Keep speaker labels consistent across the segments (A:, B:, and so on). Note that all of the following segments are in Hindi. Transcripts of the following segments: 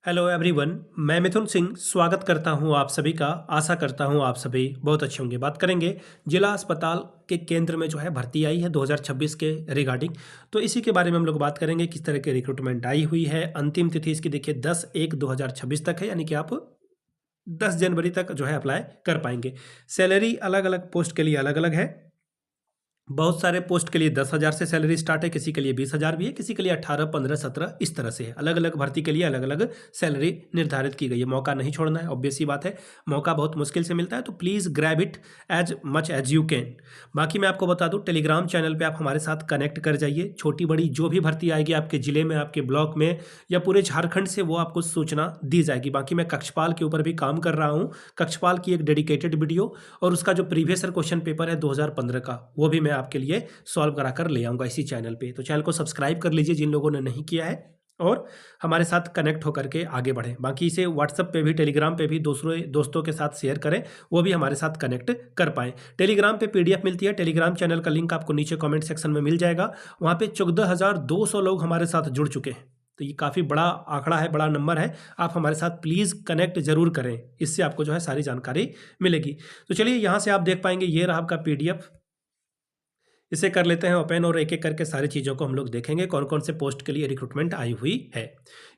A: हेलो एवरीवन, मैं मिथुन सिंह स्वागत करता हूं आप सभी का। आशा करता हूं आप सभी बहुत अच्छे होंगे। बात करेंगे जिला अस्पताल के केंद्र में जो है भर्ती आई है 2026 के रिगार्डिंग। तो इसी के बारे में हम लोग बात करेंगे, किस तरह की रिक्रूटमेंट आई हुई है। अंतिम तिथि इसकी देखिए 10/1/2026 तक है, यानी कि आप 10 जनवरी तक जो है अप्लाई कर पाएंगे। सैलरी अलग अलग पोस्ट के लिए अलग अलग है। बहुत सारे पोस्ट के लिए 10,000 से सैलरी स्टार्ट है, किसी के लिए 20,000 भी है, किसी के लिए 18, 15, 17 इस तरह से है। अलग अलग भर्ती के लिए अलग अलग सैलरी निर्धारित की गई है। मौका नहीं छोड़ना है, ऑब्वियस सी बात है। मौका बहुत मुश्किल से मिलता है, तो please grab it as much as you can. बाकी मैं आपको बता दूं, टेलीग्राम चैनल पे आप हमारे साथ कनेक्ट कर जाइए। छोटी बड़ी जो भी भर्ती आएगी आपके ज़िले में, आपके ब्लॉक में या पूरे झारखंड से, वो आपको सूचना दी जाएगी। बाकी मैं कक्षपाल के ऊपर भी काम कर रहा हूँ। कक्षपाल की एक डेडिकेटेड वीडियो और उसका जो प्रीवियस ईयर क्वेश्चन पेपर है 2015 का, वो भी मैं आपके लिए सॉल्व करा कर ले आऊँगा इसी चैनल पे। तो चैनल को सब्सक्राइब कर लीजिए जिन लोगों ने नहीं किया है, और हमारे साथ कनेक्ट होकर के आगे बढ़ें। बाकी इसे व्हाट्सएप पे भी, टेलीग्राम पे भी दूसरे दोस्तों के साथ शेयर करें, वो भी हमारे साथ कनेक्ट कर पाएँ। टेलीग्राम पे पीडीएफ मिलती है। टेलीग्राम चैनल का लिंक आपको नीचे कमेंट सेक्शन में मिल जाएगा। वहाँ पे 14,200 लोग हमारे साथ जुड़ चुके हैं। तो ये काफ़ी बड़ा आंकड़ा है, बड़ा नंबर है। आप हमारे साथ प्लीज़ कनेक्ट जरूर करें, इससे आपको जो है सारी जानकारी मिलेगी। तो चलिए, यहाँ से आप देख पाएंगे, ये रहा आपका पीडीएफ। इसे कर लेते हैं ओपन, और एक एक करके सारी चीज़ों को हम लोग देखेंगे, कौन कौन से पोस्ट के लिए रिक्रूटमेंट आई हुई है।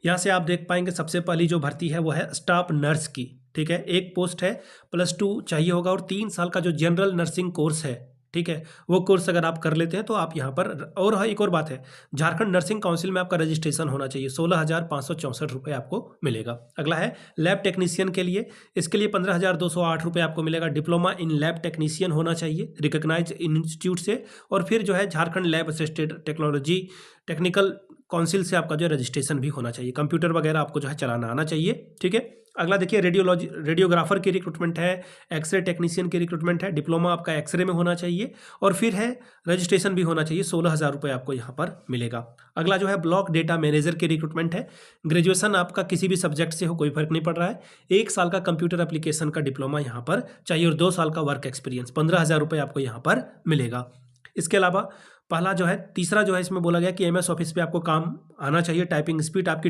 A: यहाँ से आप देख पाएंगे, सबसे पहली जो भर्ती है वो है स्टाफ नर्स की। ठीक है, एक पोस्ट है, +2 चाहिए होगा, और 3 साल का जो जनरल नर्सिंग कोर्स है, ठीक है, वो कोर्स अगर आप कर लेते हैं तो आप यहाँ पर। और हाँ, एक और बात है, झारखंड नर्सिंग काउंसिल में आपका रजिस्ट्रेशन होना चाहिए। 16,564 रुपये आपको मिलेगा। अगला है लैब टेक्नीशियन के लिए। इसके लिए 15,208 रुपये आपको मिलेगा। डिप्लोमा इन लैब टेक्नीशियन होना चाहिए रिकॉग्नाइज इंस्टीट्यूट से, और फिर जो है Jharkhand lab assisted technology technical council से आपका जो है रजिस्ट्रेशन भी होना चाहिए। कंप्यूटर वगैरह आपको जो है चलाना आना चाहिए। ठीक है, अगला देखिए, रेडियोग्राफर की रिक्रूटमेंट है, एक्सरे टेक्नीशियन की रिक्रूटमेंट है। डिप्लोमा आपका एक्सरे में होना चाहिए, और फिर है रजिस्ट्रेशन भी होना चाहिए। 16,000 रुपये आपको यहाँ पर मिलेगा। अगला जो है ब्लॉक डेटा मैनेजर की रिक्रूटमेंट है। ग्रेजुएशन आपका किसी भी सब्जेक्ट से हो, कोई फर्क नहीं पड़ रहा है। 1 साल का कंप्यूटर एप्लीकेशन का डिप्लोमा यहाँ पर चाहिए, और 2 साल का वर्क एक्सपीरियंस। 15,000 रुपये आपको यहाँ पर मिलेगा। इसके अलावा पहला जो है, तीसरा जो है, इसमें बोला गया कि एमएस ऑफिस पे आपको काम आना चाहिए। टाइपिंग स्पीड आपकी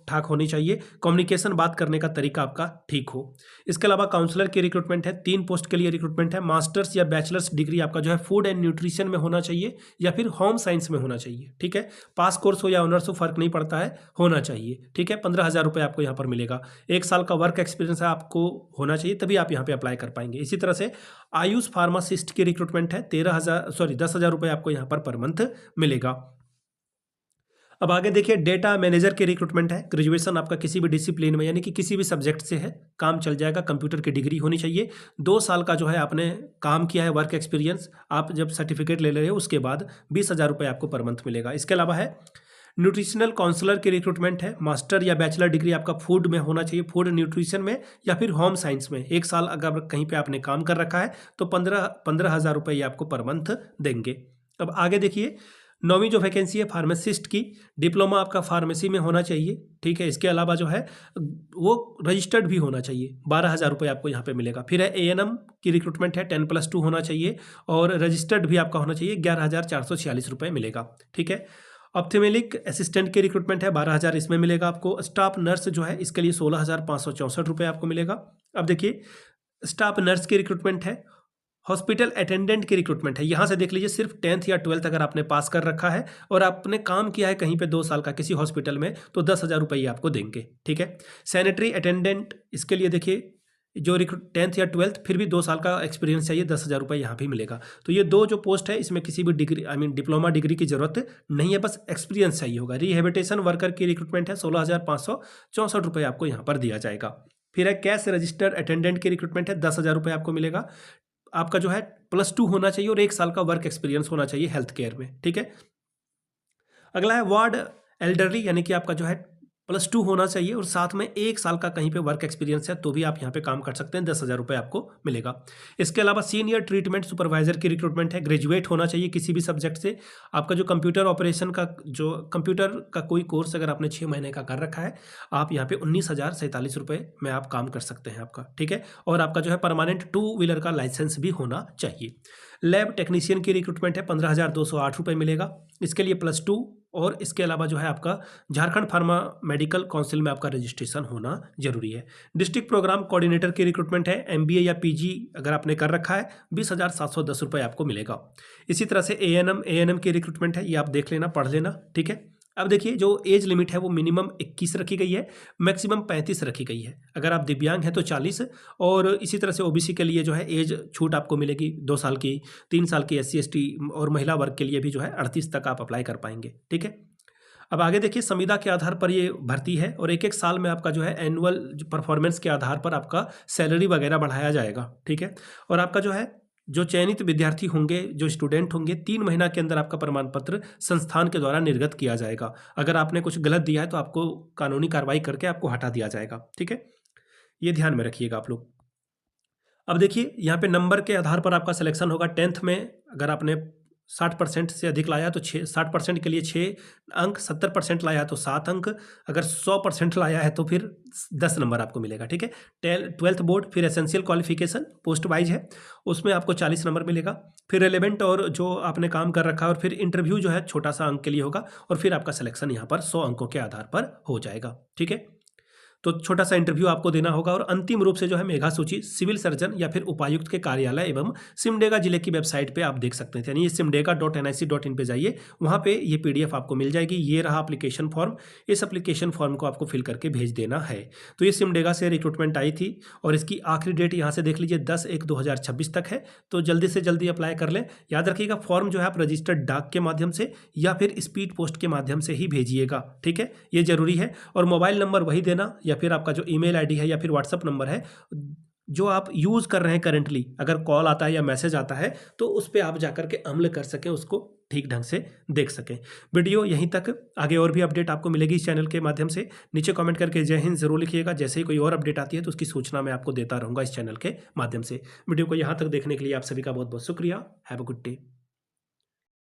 A: ठाक होनी चाहिए। कम्युनिकेशन, बात करने का तरीका आपका ठीक हो। इसके अलावा काउंसलर की रिक्रूटमेंट है। 3 पोस्ट के लिए रिक्रूटमेंट है। मास्टर्स या बैचलर्स डिग्री आपका जो है फूड एंड न्यूट्रिशन में होना चाहिए, या फिर होम साइंस में होना चाहिए। ठीक है, पास कोर्स हो या ऑनर्स हो, फर्क नहीं पड़ता है, होना चाहिए। ठीक है, 15,000 रुपये आपको यहाँ पर मिलेगा। 1 साल का वर्क एक्सपीरियंस आपको होना चाहिए, तभी आप यहाँ पे अप्लाई कर पाएंगे। इसी तरह से आयुष फार्मासिस्ट की रिक्रूटमेंट है। 10,000 रुपये आपको यहाँ पर मंथ मिलेगा। अब आगे देखिए, डेटा मैनेजर की रिक्रूटमेंट है। ग्रेजुएशन आपका किसी भी डिसिप्लिन में, यानी कि किसी भी सब्जेक्ट से है, काम चल जाएगा। कंप्यूटर की डिग्री होनी चाहिए। 2 साल का जो है आपने काम किया है, वर्क एक्सपीरियंस। आप जब सर्टिफिकेट ले रहे हो उसके बाद 20,000 रुपये आपको पर मंथ मिलेगा। इसके अलावा है न्यूट्रिशनल काउंसलर की रिक्रूटमेंट है। मास्टर या बैचलर डिग्री आपका फूड में होना चाहिए, फूड न्यूट्रिशन में या फिर होम साइंस में। 1 साल अगर कहीं पे आपने काम कर रखा है तो 15,000 रुपये ये आपको पर मंथ देंगे। अब आगे देखिए, 9वीं जो वैकेंसी है फार्मासिस्ट की। डिप्लोमा आपका फार्मेसी में होना चाहिए। ठीक है, इसके अलावा जो है वो रजिस्टर्ड भी होना चाहिए। 12,000 रुपये आपको यहाँ पे मिलेगा। फिर है एएनएम की रिक्रूटमेंट है। 10+2 होना चाहिए, और रजिस्टर्ड भी आपका होना चाहिए। 11,446 रुपये मिलेगा। ठीक है, ऑप्थेमेलिक असिस्टेंट की रिक्रूटमेंट है। 12,000 इसमें मिलेगा आपको। स्टाफ नर्स जो है, इसके लिए 16,564 रुपये आपको मिलेगा। अब देखिए, स्टाफ नर्स की रिक्रूटमेंट है। हॉस्पिटल अटेंडेंट की रिक्रूटमेंट है। यहाँ से देख लीजिए, सिर्फ 10th या 12th अगर आपने पास कर रखा है और आपने काम किया है कहीं पे 2 साल का किसी हॉस्पिटल में, तो 10,000 रुपये आपको देंगे। ठीक है, सैनिटरी अटेंडेंट, इसके लिए देखिए, जो 10th या 12th फिर भी 2 साल का एक्सपीरियंस चाहिए, 10,000 रुपये यहाँ भी मिलेगा। तो ये 2 जो पोस्ट है, इसमें किसी भी डिग्री, डिप्लोमा डिग्री की जरूरत नहीं है, बस एक्सपीरियंस चाहिए होगा। रिहेबिटेशन वर्कर की रिक्रूटमेंट है। 16,564 रुपये आपको यहाँ पर दिया जाएगा। फिर है कैश रजिस्टर अटेंडेंट की रिक्रूटमेंट है। 10,000 रुपये आपको मिलेगा। आपका जो है +2 होना चाहिए, और 1 साल का वर्क एक्सपीरियंस होना चाहिए हेल्थ केयर में। ठीक है, अगला है वार्ड एल्डरली, यानी कि आपका जो है +2 होना चाहिए, और साथ में 1 साल का कहीं पे वर्क एक्सपीरियंस है, तो भी आप यहाँ पे काम कर सकते हैं। 10,000 रुपये आपको मिलेगा। इसके अलावा सीनियर ट्रीटमेंट सुपरवाइजर की रिक्रूटमेंट है। ग्रेजुएट होना चाहिए किसी भी सब्जेक्ट से। आपका जो कंप्यूटर ऑपरेशन का, जो कंप्यूटर का कोई कोर्स अगर आपने 6 महीने का कर रखा है, आप यहाँ पे 19,047 रुपये में आप काम कर सकते हैं आपका। ठीक है, और आपका जो है परमानेंट 2 व्हीलर का लाइसेंस भी होना चाहिए। लैब टेक्नीशियन की रिक्रूटमेंट है, 15,208 रुपये मिलेगा। इसके लिए +2 और इसके अलावा जो है आपका झारखंड फार्मा मेडिकल काउंसिल में आपका रजिस्ट्रेशन होना जरूरी है। डिस्ट्रिक्ट प्रोग्राम कोऑर्डिनेटर की रिक्रूटमेंट है, MBA या PG अगर आपने कर रखा है 20,710 रुपये आपको मिलेगा। इसी तरह से ANM की रिक्रूटमेंट है, ये आप देख लेना, पढ़ लेना, ठीक है। अब देखिए जो एज लिमिट है वो मिनिमम 21 रखी गई है, मैक्सिमम 35 रखी गई है। अगर आप दिव्यांग हैं तो 40, और इसी तरह से OBC के लिए जो है एज छूट आपको मिलेगी 2 साल की, 3 साल की SC ST और महिला वर्ग के लिए भी जो है 38 तक आप अप्लाई कर पाएंगे, ठीक है। अब आगे देखिए संविदा के आधार पर ये भर्ती है और एक एक साल में आपका जो है एनुअल परफॉर्मेंस के आधार पर आपका सैलरी वगैरह बढ़ाया जाएगा, ठीक है। और आपका जो है जो चयनित विद्यार्थी होंगे, जो स्टूडेंट होंगे, 3 महीना के अंदर आपका प्रमाण पत्र संस्थान के द्वारा निर्गत किया जाएगा। अगर आपने कुछ गलत दिया है तो आपको कानूनी कार्रवाई करके आपको हटा दिया जाएगा, ठीक है। ये ध्यान में रखिएगा आप लोग। अब देखिए यहाँ पे नंबर के आधार पर आपका सिलेक्शन होगा। 10th में अगर आपने 60% से अधिक लाया तो 60% के लिए 6 अंक, 70% लाया तो 7 अंक, अगर 100% लाया है तो फिर 10 नंबर आपको मिलेगा, ठीक है। 12th बोर्ड, फिर एसेंशियल क्वालिफिकेशन पोस्ट वाइज है, उसमें आपको 40 नंबर मिलेगा। फिर रेलेवेंट और जो आपने काम कर रखा है, और फिर इंटरव्यू जो है छोटा सा अंक के लिए होगा, और फिर आपका सिलेक्शन यहाँ पर 100 अंकों के आधार पर हो जाएगा, ठीक है। तो छोटा सा इंटरव्यू आपको देना होगा, और अंतिम रूप से जो है मेगा सूची सिविल सर्जन या फिर उपायुक्त के कार्यालय एवं सिमडेगा जिले की वेबसाइट पे आप देख सकते हैं, यानी ये simdega.nic.in पे जाइए, वहाँ पे ये PDF आपको मिल जाएगी। ये रहा एप्लीकेशन फॉर्म, इस एप्लीकेशन फॉर्म को आपको फिल करके भेज देना है। तो ये सिमडेगा से रिक्रूटमेंट आई थी और इसकी आखिरी डेट यहाँ से देख लीजिए 10/1/2026 तक है, तो जल्दी से जल्दी अप्लाई कर लें। याद रखिएगा फॉर्म जो है आप रजिस्टर्ड डाक के माध्यम से या फिर स्पीड पोस्ट के माध्यम से ही भेजिएगा, ठीक है, ये जरूरी है। और मोबाइल नंबर वही देना, या फिर आपका जो ईमेल आईडी है या फिर व्हाट्सएप नंबर है जो आप यूज़ कर रहे हैं करेंटली। अगर कॉल आता है या मैसेज आता है तो उस पर आप जाकर के अमल कर सकें, उसको ठीक ढंग से देख सकें। वीडियो यहीं तक, आगे और भी अपडेट आपको मिलेगी इस चैनल के माध्यम से। नीचे कमेंट करके जय हिंद जरूर लिखिएगा, जैसे ही कोई और अपडेट आती है तो उसकी सूचना मैं आपको देता रहूँगा इस चैनल के माध्यम से। वीडियो को यहाँ तक देखने के लिए आप सभी का बहुत बहुत शुक्रिया। Have a good day.